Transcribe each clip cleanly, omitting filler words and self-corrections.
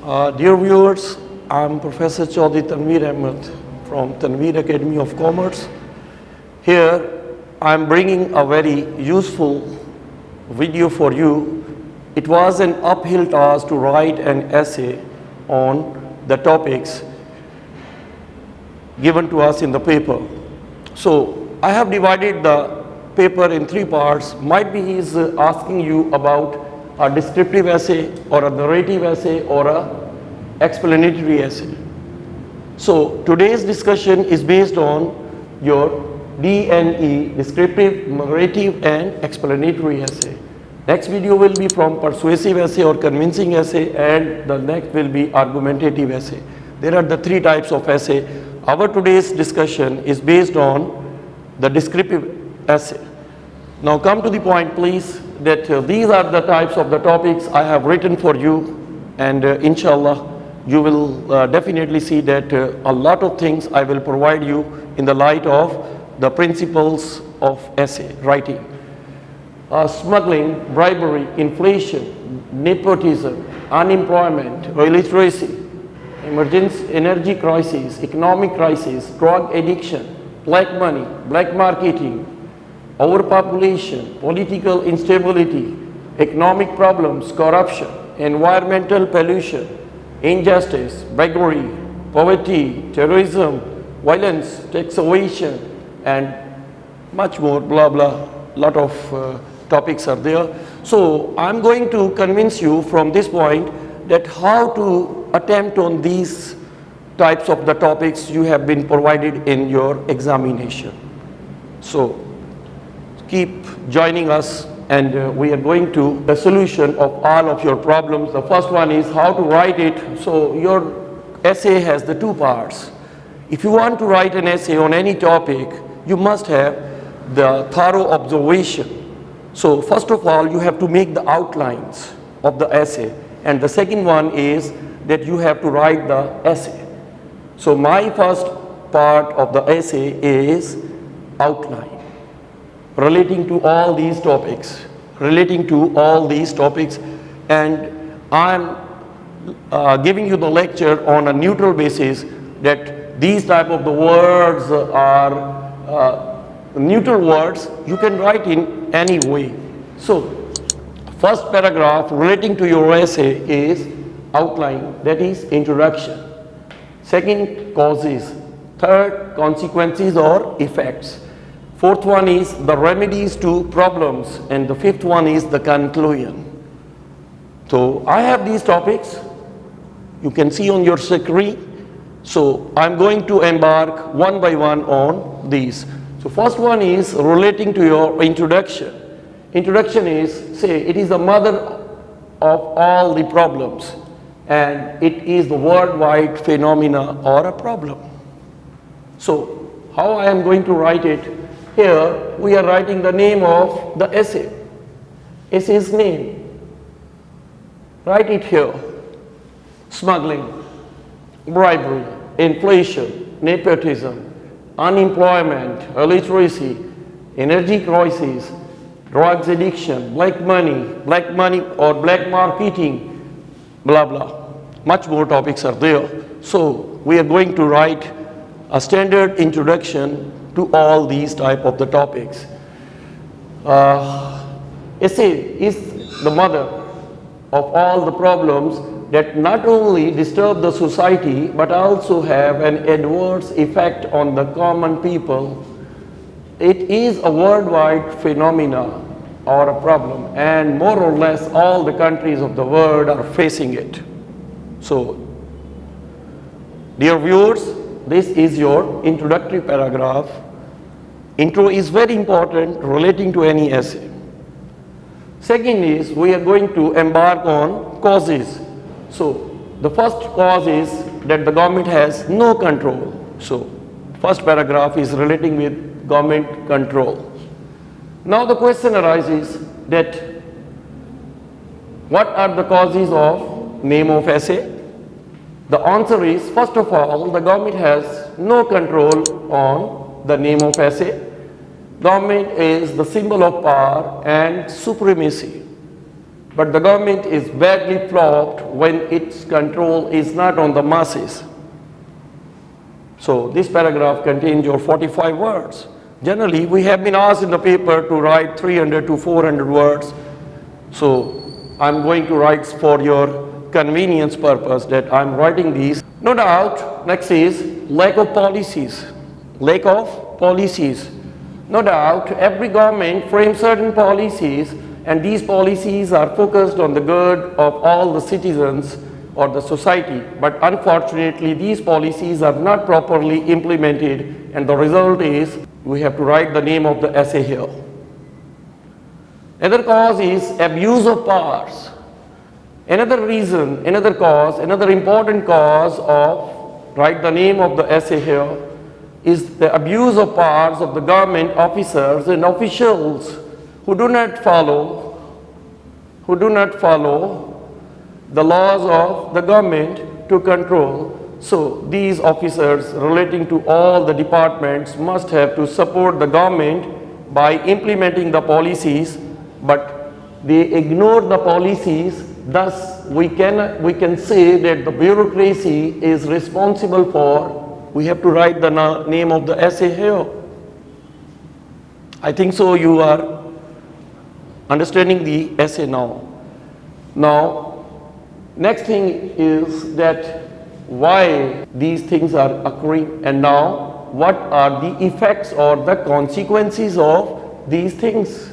Dear viewers, I'm Professor Chaudhry Tanveer Ahmed from Tanveer Academy of Commerce. Here, I'm bringing a very useful video for you. It was an uphill task to write an essay on the topics given to us in the paper. So, I have divided the paper in three parts. Might be he's asking you about a descriptive essay or a narrative essay or a explanatory essay. So today's discussion is based on your D&E, descriptive, narrative and explanatory essay. Next video will be from persuasive essay or convincing essay, and the next will be argumentative essay. There are the three types of essay. Our today's discussion is based on the descriptive essay. Now come to the point please, that these are the types of the topics I have written for you, and inshallah you will definitely see that a lot of things I will provide you in the light of the principles of essay writing. Smuggling, bribery, inflation, nepotism, unemployment, illiteracy, emergency, energy crisis, economic crisis, drug addiction, black money, black marketing, overpopulation, political instability, economic problems, corruption, environmental pollution, injustice, beggary, poverty, terrorism, violence, tax evasion, and much more, blah, blah. Lot of topics are there. So I'm going to convince you from this point that how to attempt on these types of the topics you have been provided in your examination. So keep joining us, and we are going to the solution of all of your problems. The first one is how to write it. So your essay has the two parts. If you want to write an essay on any topic, you must have the thorough observation. So first of all, you have to make the outlines of the essay, and the second one is that you have to write the essay. So my first part of the essay is outline, relating to all these topics, and I'm giving you the lecture on a neutral basis, that these type of the words are neutral words, you can write in any way. So first paragraph relating to your essay is outline, that is introduction. Second, causes. Third, consequences or effects. Fourth one is the remedies to problems, and the fifth one is the conclusion. So I have these topics, you can see on your screen. So I'm going to embark one by one on these. So first one is relating to your introduction. Introduction is, say, it is the mother of all the problems, and it is the worldwide phenomena or a problem. So how I am going to write it? Here we are writing the name of the essay, essay's name. Write it here. Smuggling, bribery, inflation, nepotism, unemployment, illiteracy, energy crisis, drugs addiction, black money or black marketing, blah blah. Much more topics are there. So we are going to write a standard introduction to all these type of the topics. Essay is the mother of all the problems that not only disturb the society but also have an adverse effect on the common people. It is a worldwide phenomena or a problem, and more or less all the countries of the world are facing it. So, dear viewers, this is your introductory paragraph. Intro is very important relating to any essay. Second is, we are going to embark on causes. So the first cause is that the government has no control. So first paragraph is relating with government control. Now the question arises that what are the causes of name of essay? The answer is, first of all, the government has no control on the name of essay. Government is the symbol of power and supremacy. But the government is badly flopped when its control is not on the masses. So this paragraph contains your 45 words. Generally, we have been asked in the paper to write 300 to 400 words. So I'm going to write for your convenience purpose that I'm writing these. No doubt, next is lack of policies. Lack of policies. No doubt, every government frames certain policies, and these policies are focused on the good of all the citizens or the society. But unfortunately, these policies are not properly implemented, and the result is we have to write the name of the essay here. Another cause is abuse of powers. Another reason, another cause, another important cause of, write the name of the essay here, is the abuse of powers of the government officers and officials who do not follow the laws of the government to control. So these officers relating to all the departments must have to support the government by implementing the policies, but they ignore the policies. Thus we can say that the bureaucracy is responsible for. We have to write the name of the essay here. I think so you are understanding the essay now. Now, next thing is that why these things are occurring, and now what are the effects or the consequences of these things.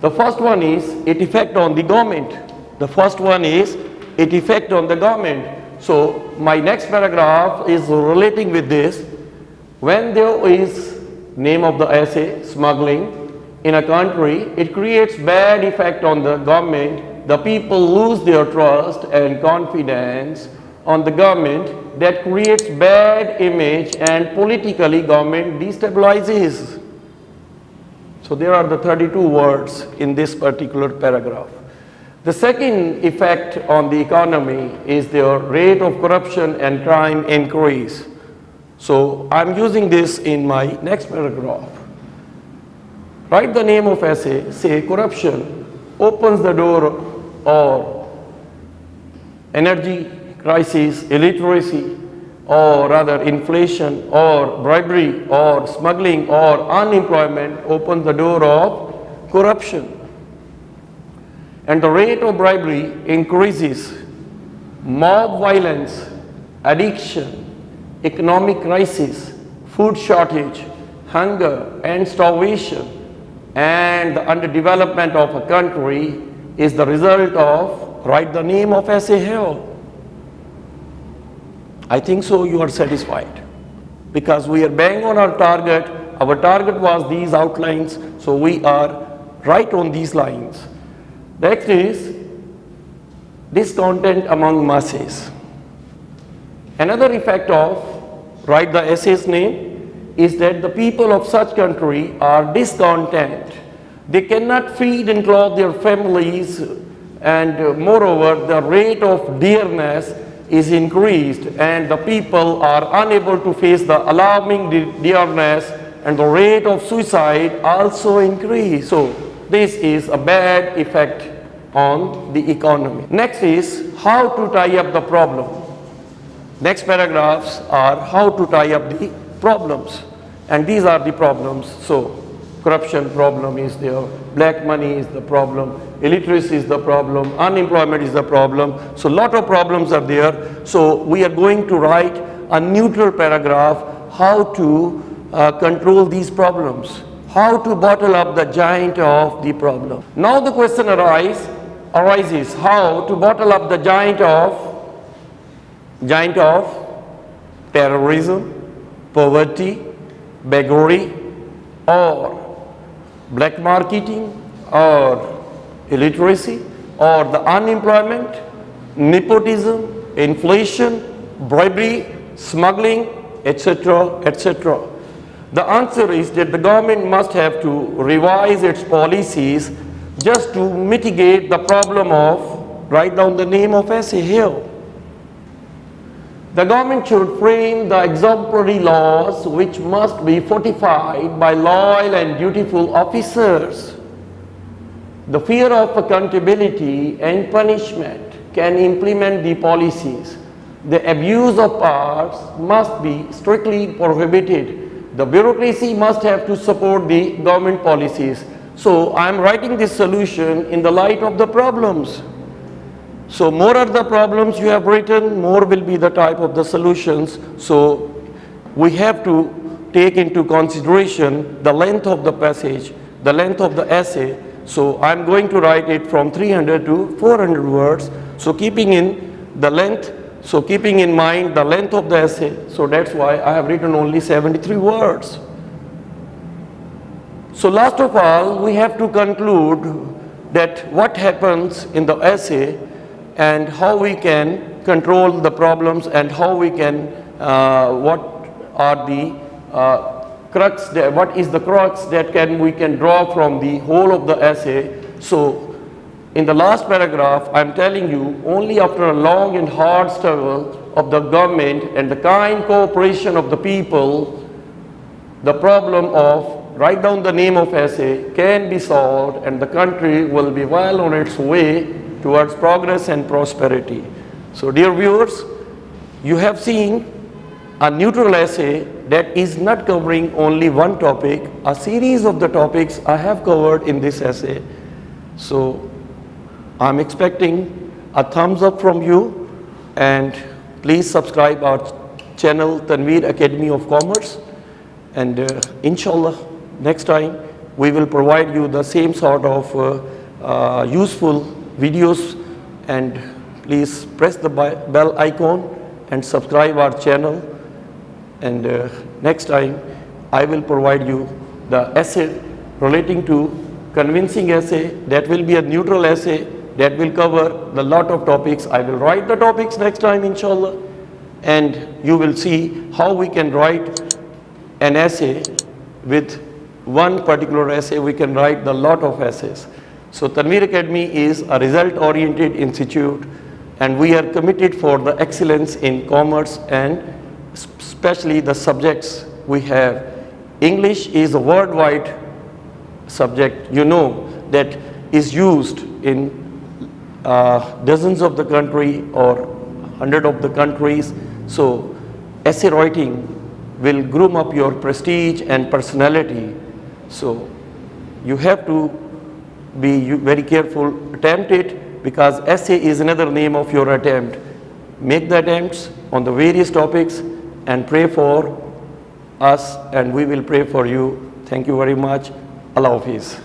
The first one is its effect on the government. The first one is its effect on the government. So my next paragraph is relating with this. When there is name of the essay, smuggling in a country, it creates bad effect on the government. The people lose their trust and confidence on the government. That creates bad image, and politically government destabilizes. So there are the 32 words in this particular paragraph. The second effect on the economy is the rate of corruption and crime increase. So I'm using this in my next paragraph. Write the name of essay, say corruption opens the door or energy crisis, illiteracy, or rather inflation, or bribery, or smuggling, or unemployment opens the door of corruption. And the rate of bribery increases. Mob violence, addiction, economic crisis, food shortage, hunger and starvation, and the underdevelopment of a country is the result of, write the name of essay here. I think so you are satisfied, because we are bang on our target. Our target was these outlines, so we are right on these lines. Next is discontent among masses. Another effect of, write the essay's name, is that the people of such country are discontent. They cannot feed and clothe their families, and moreover the rate of dearness is increased, and the people are unable to face the alarming dearness, and the rate of suicide also increase. So this is a bad effect on the economy. Next is how to tie up the problem. Next paragraphs are how to tie up the problems, and these are the problems. So corruption problem is there, black money is the problem, illiteracy is the problem, unemployment is the problem. So lot of problems are there. So we are going to write a neutral paragraph how to control these problems, how to bottle up the giant of the problem. Now the question arises how to bottle up the giant of terrorism, poverty, beggary, or black marketing, or illiteracy, or the unemployment, nepotism, inflation, bribery, smuggling, etc., etc. The answer is that the government must have to revise its policies just to mitigate the problem of, write down the name of essay here. The government should frame the exemplary laws which must be fortified by loyal and dutiful officers. The fear of accountability and punishment can implement the policies. The abuse of powers must be strictly prohibited. The bureaucracy must have to support the government policies. So I am writing this solution in the light of the problems. So more are the problems you have written, more will be the type of the solutions. So we have to take into consideration the length of the passage, the length of the essay. So I'm going to write it from 300 to 400 words. So keeping in the length, so keeping in mind the length of the essay, so that's why I have written only 73 words. So last of all, we have to conclude that what happens in the essay and how we can control the problems and how we can, what are the crux, what is the crux that we can draw from the whole of the essay. So in the last paragraph, I'm telling you, only after a long and hard struggle of the government and the kind cooperation of the people, the problem of write down the name of essay can be solved and the country will be well on its way towards progress and prosperity. So dear viewers, you have seen a neutral essay that is not covering only one topic, a series of the topics I have covered in this essay. So I'm expecting a thumbs up from you, and please subscribe our channel Tanveer Academy of Commerce, and inshallah next time we will provide you the same sort of useful videos, and please press the bell icon and subscribe our channel, and next time I will provide you the essay relating to convincing essay that will be a neutral essay that will cover the lot of topics. I will write the topics next time inshallah, and you will see how we can write an essay. With one particular essay we can write the lot of essays. So Tanveer Academy is a result oriented institute, and we are committed for the excellence in commerce, and especially the subjects we have. English is a worldwide subject, you know, that is used in dozens of the country or 100 of the countries. So essay writing will groom up your prestige and personality. So you have to be very careful, attempt it, because essay is another name of your attempt. Make the attempts on the various topics and pray for us, and we will pray for you. Thank you very much. Allah Hafiz.